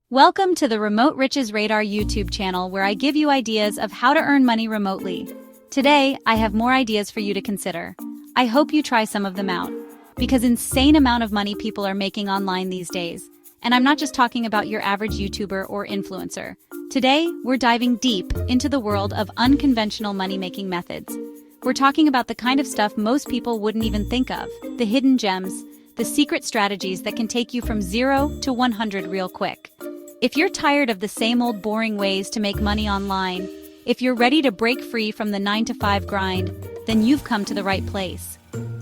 Welcome to the Remote Riches Radar YouTube channel, where I give you ideas of how to earn money remotely. Today, I have more ideas for you to consider. I hope you try some of them out, because insane amount of money people are making online these days. And I'm not just talking about your average YouTuber or influencer. Today, we're diving deep into the world of unconventional money-making methods. We're talking about the kind of stuff most people wouldn't even think of, the hidden gems, the secret strategies that can take you from 0 to 100 real quick. If you're tired of the same old boring ways to make money online, if you're ready to break free from the 9-to-5 grind, then you've come to the right place.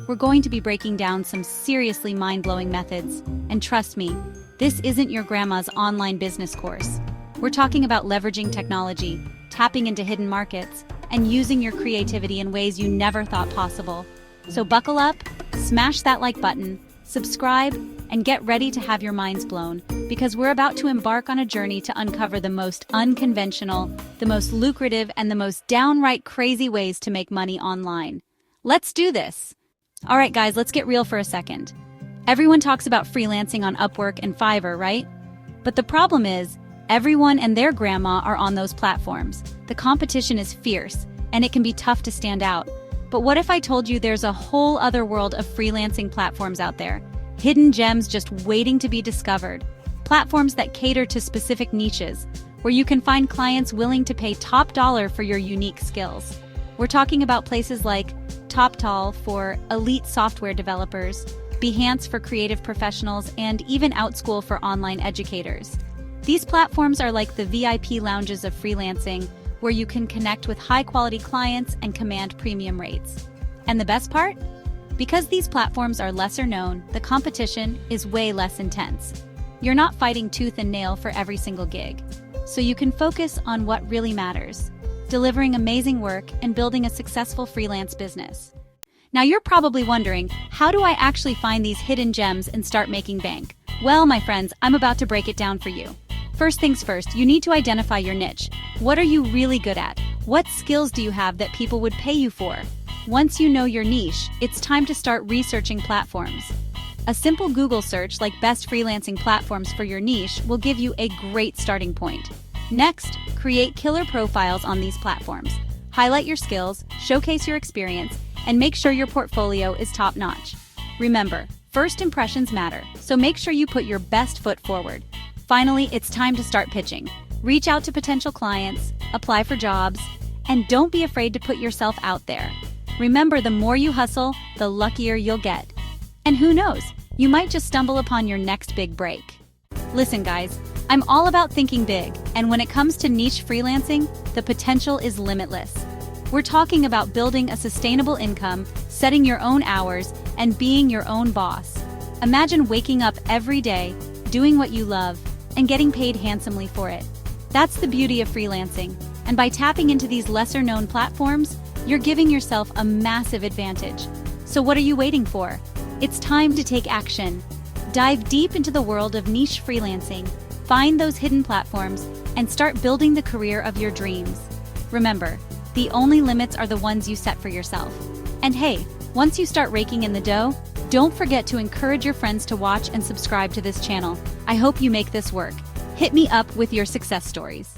We're going to be breaking down some seriously mind-blowing methods, and trust me, this isn't your grandma's online business course. We're talking about leveraging technology, tapping into hidden markets, and using your creativity in ways you never thought possible. So buckle up, smash that like button, subscribe, and get ready to have your minds blown, because we're about to embark on a journey to uncover the most unconventional, the most lucrative, and the most downright crazy ways to make money online. Let's do this! Alright guys, let's get real for a second. Everyone talks about freelancing on Upwork and Fiverr, right? But the problem is, everyone and their grandma are on those platforms. The competition is fierce, and it can be tough to stand out. But what if I told you there's a whole other world of freelancing platforms out there? Hidden gems just waiting to be discovered. Platforms that cater to specific niches, where you can find clients willing to pay top dollar for your unique skills. We're talking about places like TopTal for elite software developers, Behance for creative professionals, and even Outschool for online educators. These platforms are like the VIP lounges of freelancing, where you can connect with high-quality clients and command premium rates. And the best part? Because these platforms are lesser known, the competition is way less intense. You're not fighting tooth and nail for every single gig, so you can focus on what really matters, delivering amazing work and building a successful freelance business. Now you're probably wondering, how do I actually find these hidden gems and start making bank? Well, my friends, I'm about to break it down for you. First things first, you need to identify your niche. What are you really good at? What skills do you have that people would pay you for? Once you know your niche, it's time to start researching platforms. A simple Google search like best freelancing platforms for your niche will give you a great starting point. Next, create killer profiles on these platforms. Highlight your skills, showcase your experience, and make sure your portfolio is top-notch. Remember, first impressions matter, so make sure you put your best foot forward. Finally, it's time to start pitching. Reach out to potential clients, apply for jobs, and don't be afraid to put yourself out there. Remember, the more you hustle, the luckier you'll get. And who knows, you might just stumble upon your next big break. Listen guys, I'm all about thinking big, and when it comes to niche freelancing, the potential is limitless. We're talking about building a sustainable income, setting your own hours, and being your own boss. Imagine waking up every day, doing what you love, and getting paid handsomely for it. That's the beauty of freelancing, and by tapping into these lesser-known platforms, you're giving yourself a massive advantage. So what are you waiting for? It's time to take action. Dive deep into the world of niche freelancing, find those hidden platforms, and start building the career of your dreams. Remember, the only limits are the ones you set for yourself. And hey, once you start raking in the dough, don't forget to encourage your friends to watch and subscribe to this channel. I hope you make this work. Hit me up with your success stories.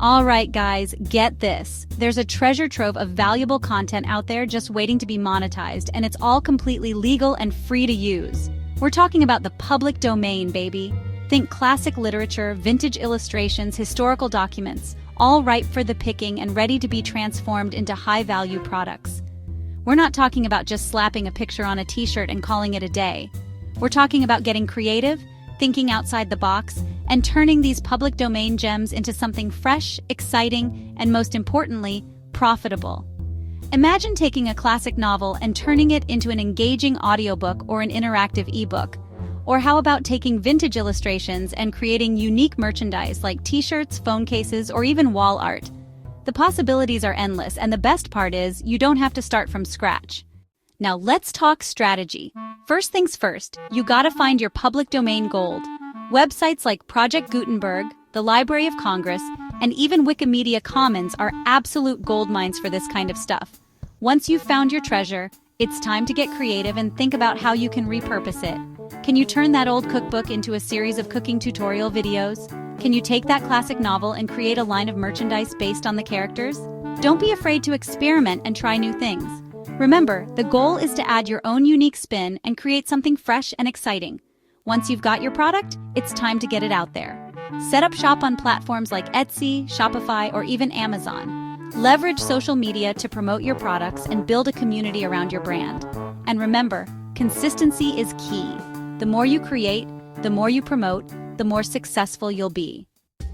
Alright guys, get this. There's a treasure trove of valuable content out there just waiting to be monetized, and it's all completely legal and free to use. We're talking about the public domain, baby. Think classic literature, vintage illustrations, historical documents, all ripe for the picking and ready to be transformed into high-value products. We're not talking about just slapping a picture on a t-shirt and calling it a day. We're talking about getting creative, thinking outside the box, and turning these public domain gems into something fresh, exciting, and most importantly, profitable. Imagine taking a classic novel and turning it into an engaging audiobook or an interactive ebook. Or how about taking vintage illustrations and creating unique merchandise like t-shirts, phone cases, or even wall art? The possibilities are endless, and the best part is you don't have to start from scratch. Now let's talk strategy. First things first, you gotta find your public domain gold. Websites like Project Gutenberg, the Library of Congress, and even Wikimedia Commons are absolute gold mines for this kind of stuff. Once you've found your treasure, it's time to get creative and think about how you can repurpose it. Can you turn that old cookbook into a series of cooking tutorial videos? Can you take that classic novel and create a line of merchandise based on the characters? Don't be afraid to experiment and try new things. Remember, the goal is to add your own unique spin and create something fresh and exciting. Once you've got your product, it's time to get it out there. Set up shop on platforms like Etsy, Shopify, or even Amazon. Leverage social media to promote your products and build a community around your brand. And remember, consistency is key. The more you create, the more you promote, the more successful you'll be.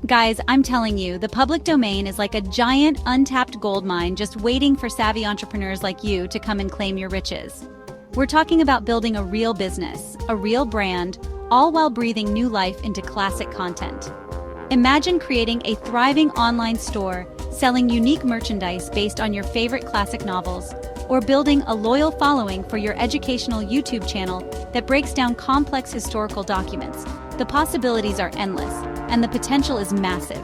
Guys, I'm telling you, the public domain is like a giant untapped gold mine just waiting for savvy entrepreneurs like you to come and claim your riches. We're talking about building a real business, a real brand, all while breathing new life into classic content. Imagine creating a thriving online store, selling unique merchandise based on your favorite classic novels, or building a loyal following for your educational YouTube channel that breaks down complex historical documents. The possibilities are endless, and the potential is massive.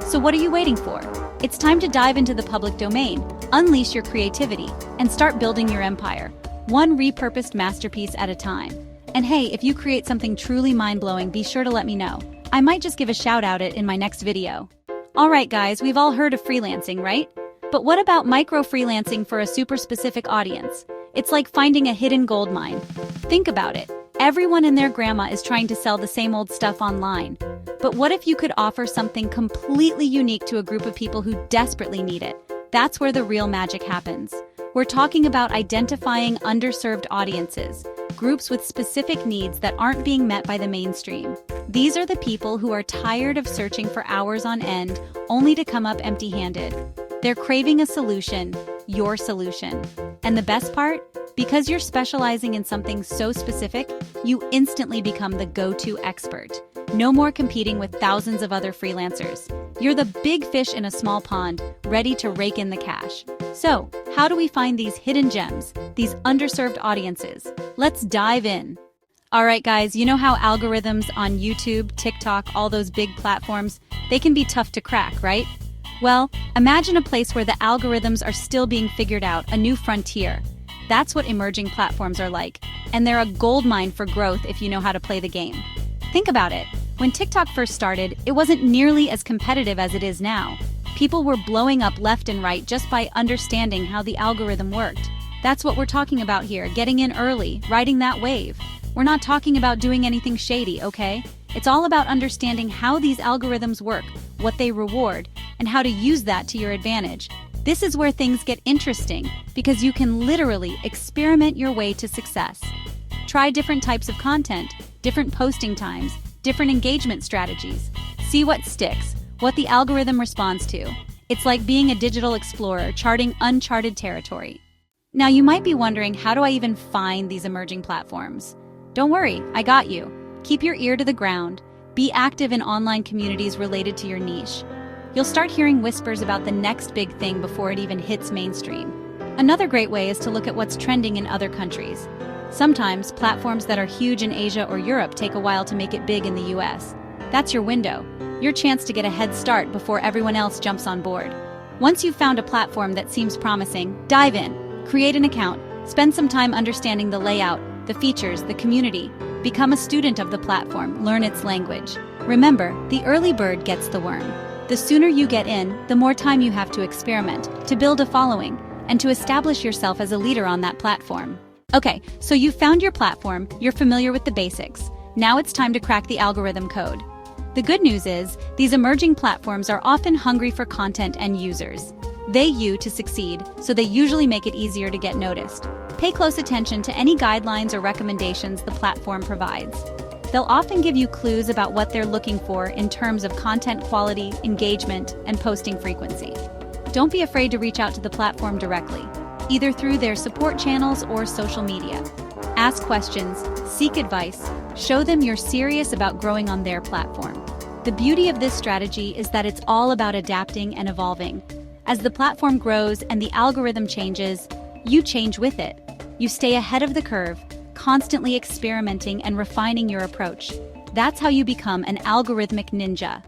So what are you waiting for? It's time to dive into the public domain, unleash your creativity, and start building your empire, one repurposed masterpiece at a time. And hey, if you create something truly mind-blowing, be sure to let me know. I might just give a shout out in my next video. Alright guys, we've all heard of freelancing, right? But what about micro-freelancing for a super specific audience? It's like finding a hidden gold mine. Think about it. Everyone and their grandma is trying to sell the same old stuff online. But what if you could offer something completely unique to a group of people who desperately need it? That's where the real magic happens. We're talking about identifying underserved audiences, groups with specific needs that aren't being met by the mainstream. These are the people who are tired of searching for hours on end, only to come up empty-handed. They're craving a solution, your solution. And the best part? Because you're specializing in something so specific, you instantly become the go-to expert. No more competing with thousands of other freelancers. You're the big fish in a small pond, ready to rake in the cash. So, how do we find these hidden gems, these underserved audiences? Let's dive in. Alright guys, you know how algorithms on YouTube, TikTok, all those big platforms, they can be tough to crack, right? Well, imagine a place where the algorithms are still being figured out, a new frontier. That's what emerging platforms are like, and they're a goldmine for growth if you know how to play the game. Think about it. When TikTok first started, it wasn't nearly as competitive as it is now. People were blowing up left and right just by understanding how the algorithm worked. That's what we're talking about here, getting in early, riding that wave. We're not talking about doing anything shady, okay? It's all about understanding how these algorithms work, what they reward, and how to use that to your advantage. This is where things get interesting, because you can literally experiment your way to success. Try different types of content, different posting times, different engagement strategies. See what sticks, what the algorithm responds to. It's like being a digital explorer, charting uncharted territory. Now you might be wondering, how do I even find these emerging platforms? Don't worry, I got you. Keep your ear to the ground. Be active in online communities related to your niche. You'll start hearing whispers about the next big thing before it even hits mainstream. Another great way is to look at what's trending in other countries. Sometimes, platforms that are huge in Asia or Europe take a while to make it big in the US. That's your window, your chance to get a head start before everyone else jumps on board. Once you've found a platform that seems promising, dive in, create an account, spend some time understanding the layout, the features, the community. Become a student of the platform, learn its language. Remember, the early bird gets the worm. The sooner you get in, the more time you have to experiment, to build a following, and to establish yourself as a leader on that platform. Okay, so you've found your platform, you're familiar with the basics. Now it's time to crack the algorithm code. The good news is, these emerging platforms are often hungry for content and users. They you to succeed, so they usually make it easier to get noticed. Pay close attention to any guidelines or recommendations the platform provides. They'll often give you clues about what they're looking for in terms of content quality, engagement, and posting frequency. Don't be afraid to reach out to the platform directly, either through their support channels or social media. Ask questions, seek advice, show them you're serious about growing on their platform. The beauty of this strategy is that it's all about adapting and evolving. As the platform grows and the algorithm changes, you change with it. You stay ahead of the curve, constantly experimenting and refining your approach. That's how you become an algorithmic ninja.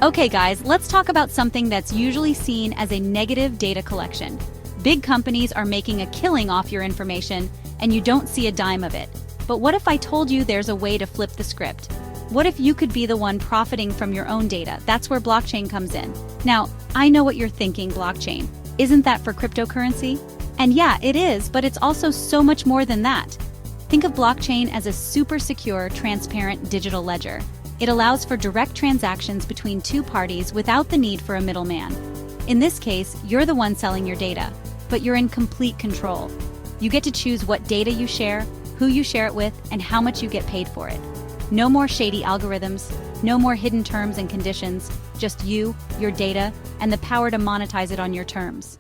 Okay guys, let's talk about something that's usually seen as a negative data collection. Big companies are making a killing off your information, and you don't see a dime of it. But what if I told you there's a way to flip the script? What if you could be the one profiting from your own data? That's where blockchain comes in. Now, I know what you're thinking, blockchain. Isn't that for cryptocurrency? And yeah, it is, but it's also so much more than that. Think of blockchain as a super secure, transparent digital ledger. It allows for direct transactions between two parties without the need for a middleman. In this case, you're the one selling your data, but you're in complete control. You get to choose what data you share, who you share it with, and how much you get paid for it. No more shady algorithms, no more hidden terms and conditions, just you, your data, and the power to monetize it on your terms.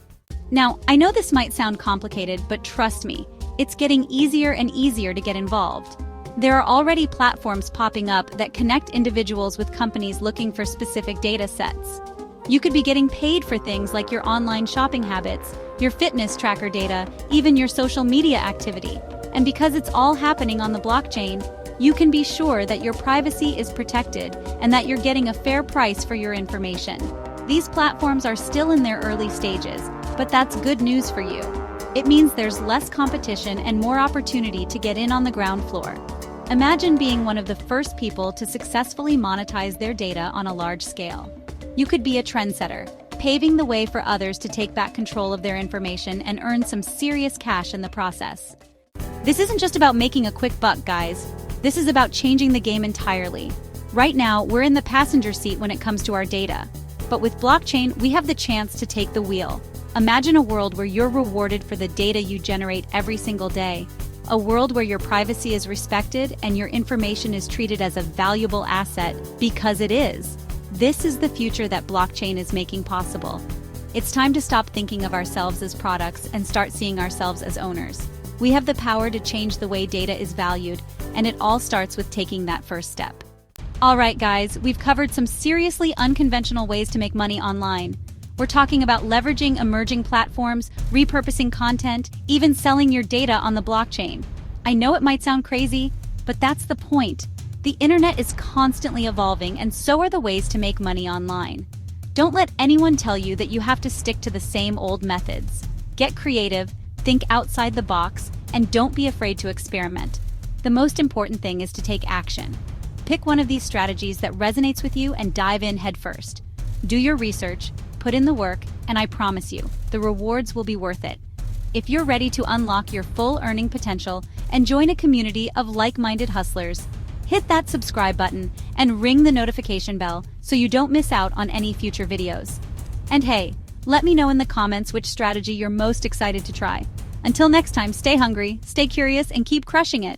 Now, I know this might sound complicated, but trust me, it's getting easier and easier to get involved. There are already platforms popping up that connect individuals with companies looking for specific data sets. You could be getting paid for things like your online shopping habits, your fitness tracker data, even your social media activity. And because it's all happening on the blockchain, you can be sure that your privacy is protected and that you're getting a fair price for your information. These platforms are still in their early stages, but that's good news for you. It means there's less competition and more opportunity to get in on the ground floor. Imagine being one of the first people to successfully monetize their data on a large scale. You could be a trendsetter, paving the way for others to take back control of their information and earn some serious cash in the process. This isn't just about making a quick buck, guys. This is about changing the game entirely. Right now, we're in the passenger seat when it comes to our data. But with blockchain, we have the chance to take the wheel. Imagine a world where you're rewarded for the data you generate every single day. A world where your privacy is respected and your information is treated as a valuable asset because it is. This is the future that blockchain is making possible. It's time to stop thinking of ourselves as products and start seeing ourselves as owners. We have the power to change the way data is valued, and it all starts with taking that first step. All right, guys, we've covered some seriously unconventional ways to make money online. We're talking about leveraging emerging platforms, repurposing content, even selling your data on the blockchain. I know it might sound crazy, but that's the point. The internet is constantly evolving, and so are the ways to make money online. Don't let anyone tell you that you have to stick to the same old methods. Get creative, think outside the box, and don't be afraid to experiment. The most important thing is to take action. Pick one of these strategies that resonates with you and dive in headfirst. Do your research, put in the work, and I promise you, the rewards will be worth it. If you're ready to unlock your full earning potential and join a community of like-minded hustlers, hit that subscribe button and ring the notification bell so you don't miss out on any future videos. And hey, let me know in the comments which strategy you're most excited to try. Until next time, stay hungry, stay curious, and keep crushing it.